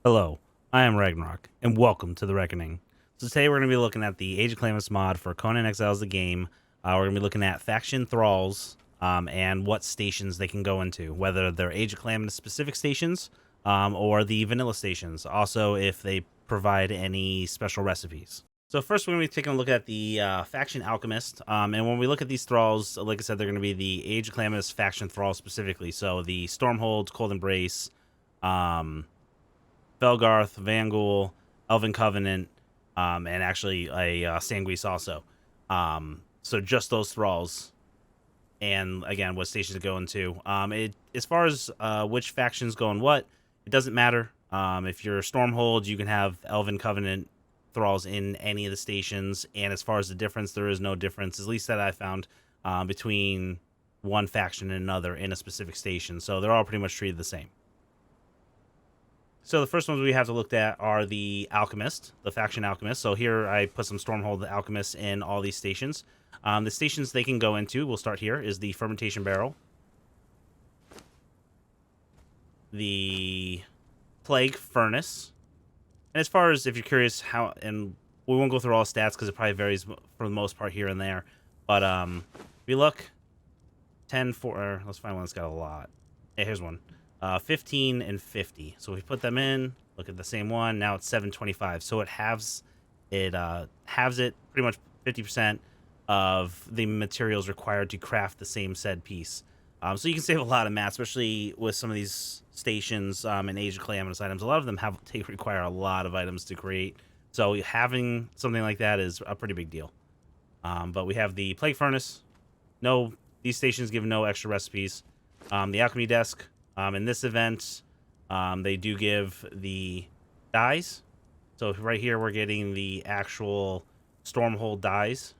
Hello, I am Ragnarok, and welcome to the Reckoning. So today we're going to be looking at the Age of Calamitous mod for Conan Exiles the game. We're going to be looking at faction Thralls and what stations they can go into, whether they're Age of Calamitous specific stations or the vanilla stations. Also, if they provide any special recipes. So first we're going to be taking a look at the faction Alchemist. And when we look at these Thralls, like I said, they're going to be the Age of Calamitous faction Thralls specifically. So the Stormhold, Cold Embrace, Felgarth, Vangul, Elven Covenant, and actually a Sanguis also. So just those thralls, and again, what stations to go into. As far as which factions go in what, it doesn't matter. If you're Stormhold, you can have Elven Covenant thralls in any of the stations, and as far as the difference, there is no difference, at least that I found, between one faction and another in a specific station. So they're all pretty much treated the same. So the first ones we have to look at are the Alchemist, the faction Alchemist. So here I put some Stormhold Alchemists in all these stations. The stations they can go into, we'll start here, is the Fermentation Barrel, the Plague Furnace. And as far as if you're curious how, and we won't go through all stats because it probably varies for the most part here and there. But if we look, 10, 4, let's find one that's got a lot. Yeah, here's one. 15 and 50. So we put them in, look at the same one. Now it's 725. So it halves it pretty much 50% of the materials required to craft the same said piece. So you can save a lot of math, especially with some of these stations in Age of Calamitous items. A lot of them require a lot of items to create. So having something like that is a pretty big deal. But we have the Plague Furnace. These stations give no extra recipes. The Alchemy Desk. In this event, they do give the dyes. So right here, we're getting the actual Stormhold dyes.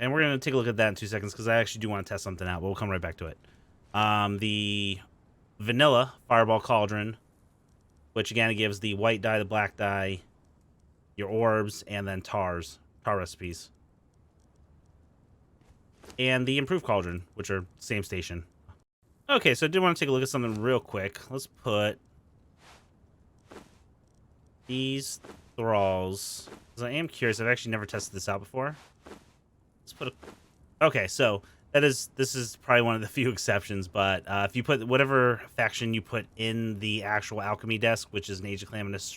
And we're going to take a look at that in 2 seconds because I actually do want to test something out, but we'll come right back to it. The Vanilla Fireball Cauldron, which again gives the white dye, the black dye, your orbs, and then tar recipes. And the Improved Cauldron, which are same station. Okay, so I did want to take a look at something real quick. Let's put these Thralls, because I am curious. I've actually never tested this out before. Let's put a... Okay, so this is probably one of the few exceptions, but if you put whatever faction you put in the actual Alchemy Desk, which is an Age of Calamitous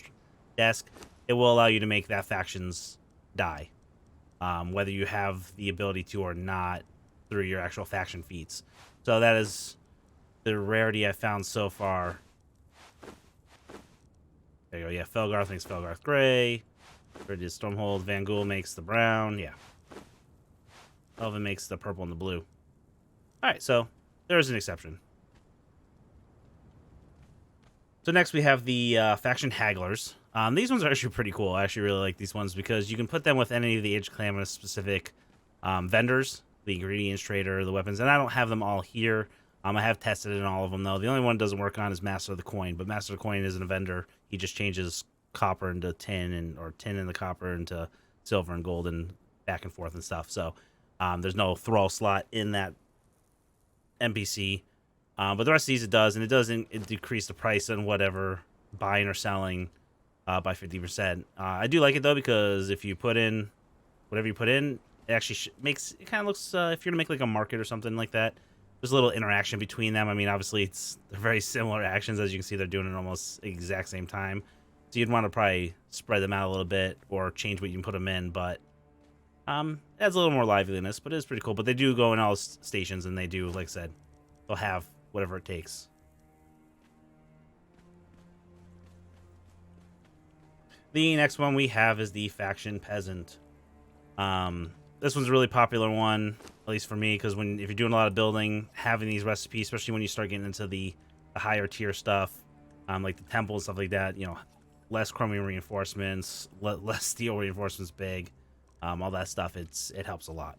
desk, it will allow you to make that faction's die, whether you have the ability to or not through your actual faction feats. So that is the rarity I found so far. There you go. Yeah, Felgarth makes Felgarth gray. Red is Stormhold. Vangul makes the brown. Yeah. Elven makes the purple and the blue. Alright, so there's an exception. So next we have the faction Hagglers. These ones are actually pretty cool. I actually really like these ones because you can put them with any of the Age of Calamitous specific vendors, the ingredients trader, the weapons, and I don't have them all here. I have tested it in all of them, though. The only one it doesn't work on is Master of the Coin, but Master of the Coin isn't a vendor. He just changes copper into tin, or tin in the copper into silver and gold and back and forth and stuff. So there's no Thrall slot in that NPC. But the rest of these it does, and it doesn't decrease the price on whatever buying or selling by 50%. I do like it, though, because if you put in whatever you put in, it actually it kind of looks, if you're going to make like a market or something like that, there's a little interaction between them. I mean, obviously, they're very similar actions. As you can see, they're doing it almost exact same time. So you'd want to probably spread them out a little bit or change what you can put them in. But it adds a little more liveliness, but it is pretty cool. But they do go in all stations, and they do, like I said, they'll have whatever it takes. The next one we have is the Faction Peasant. This one's a really popular one, at least for me, because if you're doing a lot of building, having these recipes, especially when you start getting into the higher tier stuff, like the temple and stuff like that, less chromium reinforcements, less steel reinforcements, big, all that stuff, it helps a lot.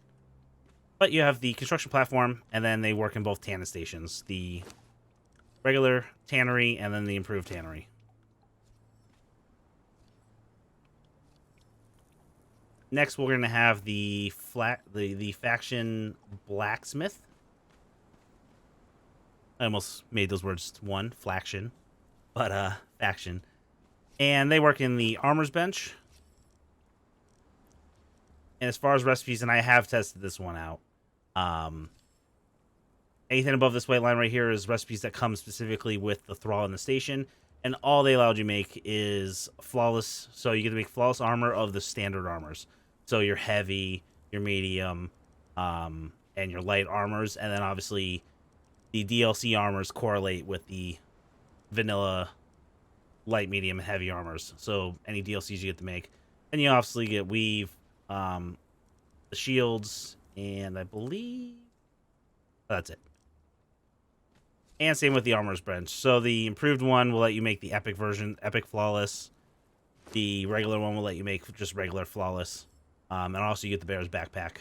But you have the construction platform, and then they work in both tannin stations, the regular tannery and then the improved tannery. Next, we're going to have the faction blacksmith. I almost made those words one, faction. but faction. And they work in the armor's bench. And as far as recipes, and I have tested this one out, anything above this white line right here is recipes that come specifically with the Thrall in the station, and all they allowed you to make is flawless. So you get to make flawless armor of the standard armors. So your heavy, your medium, and your light armors, and then obviously the DLC armors correlate with the vanilla light, medium, and heavy armors. So any DLCs you get to make, and you obviously get weave, the shields, and I believe that's it. And same with the armor's bench. So the improved one will let you make the epic version, epic flawless. The regular one will let you make just regular flawless. And also you get the bear's backpack.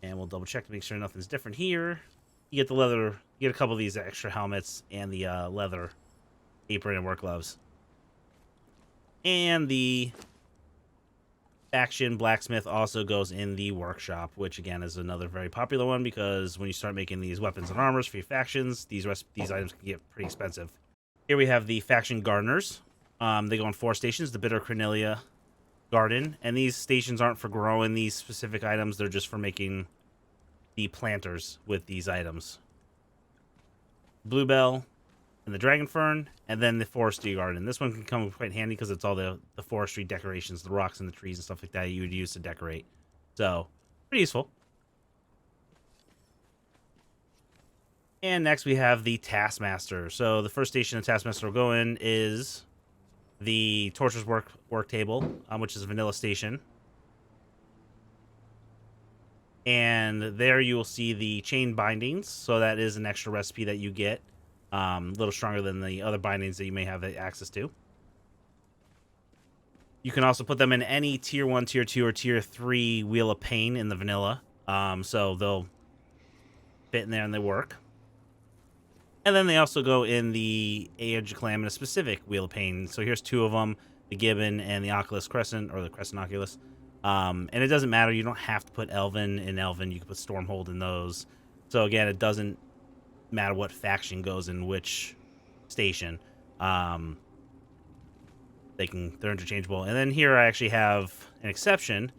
And we'll double check to make sure nothing's different here. You get the leather, you get a couple of these extra helmets and the leather apron and work gloves. And the faction blacksmith also goes in the workshop, which again is another very popular one because when you start making these weapons and armors for your factions, these items can get pretty expensive. Here we have the faction gardeners. They go on 4 stations, the Bitter Cornelia Garden, and these stations aren't for growing these specific items, they're just for making the planters with these items. Bluebell and the Dragon Fern, and then the Forestry Garden. This one can come quite handy because it's all the forestry decorations, the rocks and the trees and stuff like that you would use to decorate. So, pretty useful. And next we have the Taskmaster. So the first station the Taskmaster will go in is the Torturer's work table, which is a vanilla station. And there you will see the chain bindings. So that is an extra recipe that you get. A little stronger than the other bindings that you may have access to. You can also put them in any tier 1, tier 2, or tier 3 Wheel of Pain in the vanilla. So they'll fit in there and they work. And then they also go in the Age of Calamitous specific Wheel of Pain. So here's 2 of them, the Gibbon and the Oculus Crescent, or the Crescent Oculus. And it doesn't matter. You don't have to put Elven in Elven. You can put Stormhold in those. So again, it doesn't matter what faction goes in which station. They're interchangeable. And then here I actually have an exception,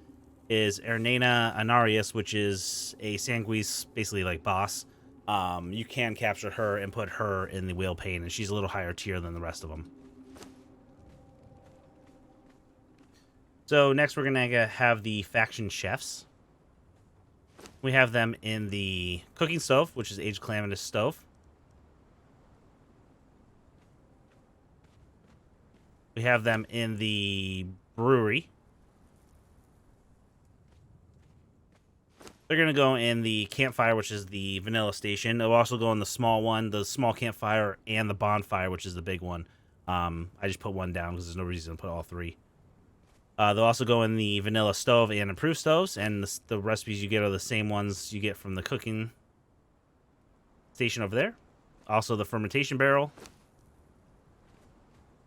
is Ernena Anarius, which is a Sanguis, basically like boss. You can capture her and put her in the Wheel of Pain, and she's a little higher tier than the rest of them. So next we're going to have the faction chefs. We have them in the cooking stove, which is Age of Calamitous stove. We have them in the brewery. They're going to go in the campfire, which is the vanilla station. They'll also go in the small one, the small campfire, and the bonfire, which is the big one. I just put one down because there's no reason to put all 3. They'll also go in the vanilla stove and improved stoves, and the recipes you get are the same ones you get from the cooking station over there. Also the fermentation barrel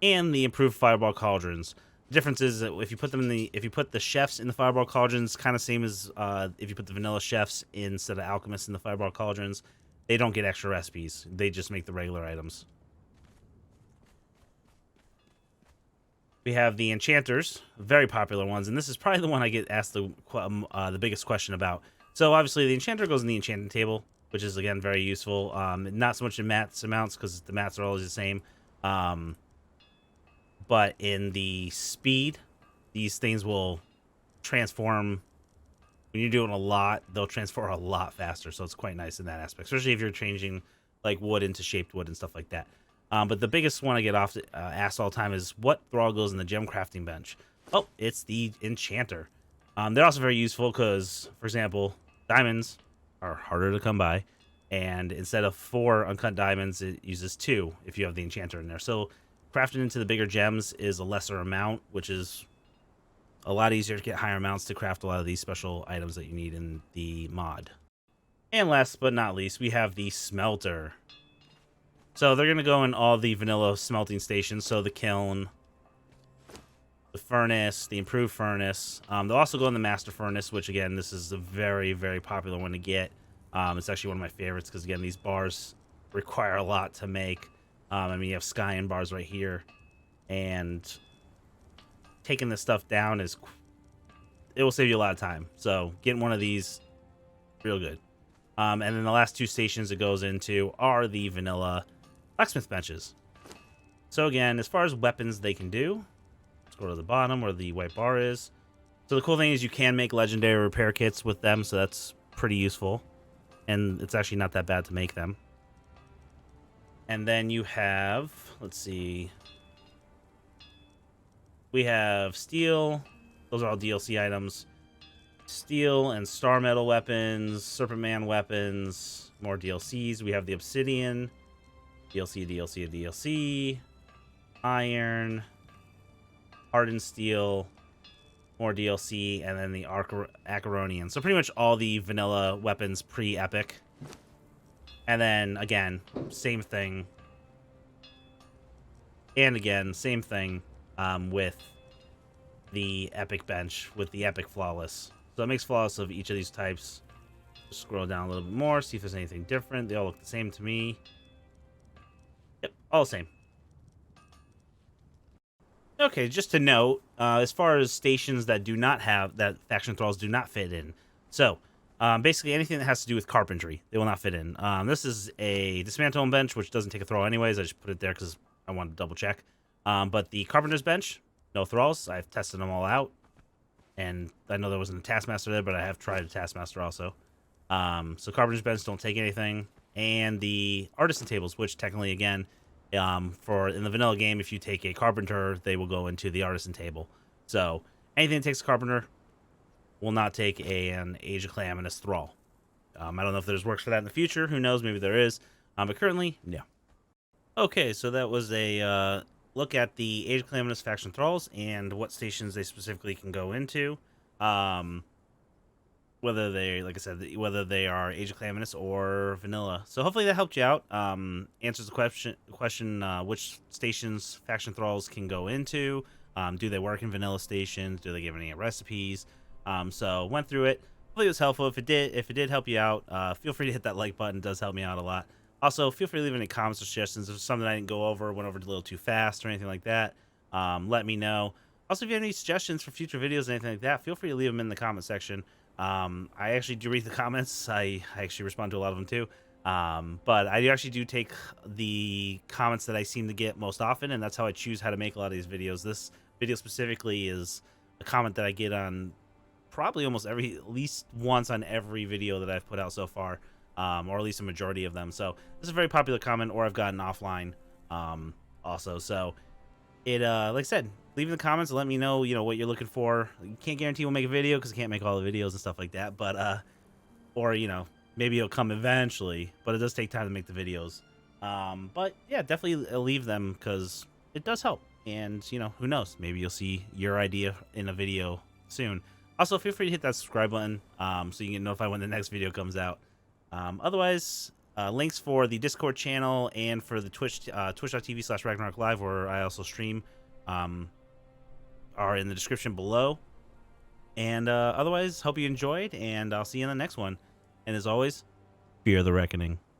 and the improved fireball cauldrons. The difference is that if you put them in if you put the chefs in the fireball cauldrons, kind of same as if you put the vanilla chefs instead of alchemists in the fireball cauldrons, they don't get extra recipes. They just make the regular items. We have the enchanters, very popular ones, and this is probably the one I get asked the biggest question about. So obviously the enchanter goes in the enchanting table, which is again very useful. Not so much in mats amounts because the mats are always the same. But in the speed, these things will transform. When you're doing a lot, they'll transform a lot faster, so it's quite nice in that aspect, especially if you're changing like wood into shaped wood and stuff like that. But the biggest one I get asked all the time is what Thrall goes in the gem crafting bench? Oh, it's the enchanter. They're also very useful because, for example, diamonds are harder to come by, and instead of 4 uncut diamonds, it uses 2 if you have the enchanter in there. So crafting into the bigger gems is a lesser amount, which is a lot easier to get higher amounts to craft a lot of these special items that you need in the mod. And last but not least, we have the smelter. So they're going to go in all the vanilla smelting stations, so the kiln, the furnace, the improved furnace. They'll also go in the master furnace, which again, this is a very, very popular one to get. It's actually one of my favorites because again, these bars require a lot to make. I mean, you have sky and bars right here, and taking this stuff down it will save you a lot of time. So getting one of these, real good. And then the last two stations it goes into are the vanilla blacksmith benches. So again, as far as weapons they can do, let's go to the bottom where the white bar is. So the cool thing is you can make legendary repair kits with them, so that's pretty useful. And it's actually not that bad to make them. And then you have, let's see, we have steel. Those are all DLC items. Steel and star metal weapons, Serpent Man weapons, more DLCs. We have the obsidian, DLC, iron, hardened steel, more DLC, and then the Acaronian. So pretty much all the vanilla weapons pre-epic. And then, again, same thing. And again, same thing with the epic bench, with the epic flawless. So it makes flawless of each of these types. Just scroll down a little bit more, see if there's anything different. They all look the same to me. Yep, all the same. Okay, just to note, as far as stations that do not have, that faction thralls do not fit in. So, basically anything that has to do with carpentry, they will not fit in. This is a dismantling bench, which doesn't take a thrall anyways. I just put it there because I wanted to double check. But the carpenter's bench, no thralls. I've tested them all out. And I know there wasn't a Taskmaster there, but I have tried a Taskmaster also. So Carpenter's Bench don't take anything. And the Artisan Tables, which technically, again, for in the vanilla game, if you take a Carpenter, they will go into the Artisan Table. So anything that takes a Carpenter will not take an Age of Calamitous Thrall. I don't know if there's works for that in the future. Who knows? Maybe there is. But currently, no. Okay, so that was a look at the Age of Calamitous faction thralls and what stations they specifically can go into. Whether they, like I said, whether they are Age of Calamitous or vanilla. So hopefully that helped you out. Answers the question which stations faction thralls can go into. Do they work in vanilla stations? Do they give any recipes? So went through it. Hopefully it was helpful. If it did help you out, feel free to hit that like button. It does help me out a lot. Also, feel free to leave any comments or suggestions. If there's something I didn't go over, went over a little too fast or anything like that, let me know. Also, if you have any suggestions for future videos or anything like that, feel free to leave them in the comment section. I actually do read the comments. I actually respond to a lot of them too. But I actually do take the comments that I seem to get most often, and that's how I choose how to make a lot of these videos. This video specifically is a comment that I get on probably almost at least once on every video that I've put out so far. Or at least a majority of them. So this is a very popular comment, or I've gotten offline also. So it like I said, leave in the comments and let me know, what you're looking for. You can't guarantee we'll make a video because I can't make all the videos and stuff like that, but or maybe it'll come eventually, but it does take time to make the videos. But yeah, definitely leave them because it does help. And who knows, maybe you'll see your idea in a video soon. Also, feel free to hit that subscribe button so you can get notified when the next video comes out. Otherwise, links for the Discord channel and for the twitch.tv/RagnarrockLive, where I also stream, are in the description below. And otherwise, hope you enjoyed, and I'll see you in the next one. And as always, fear the reckoning.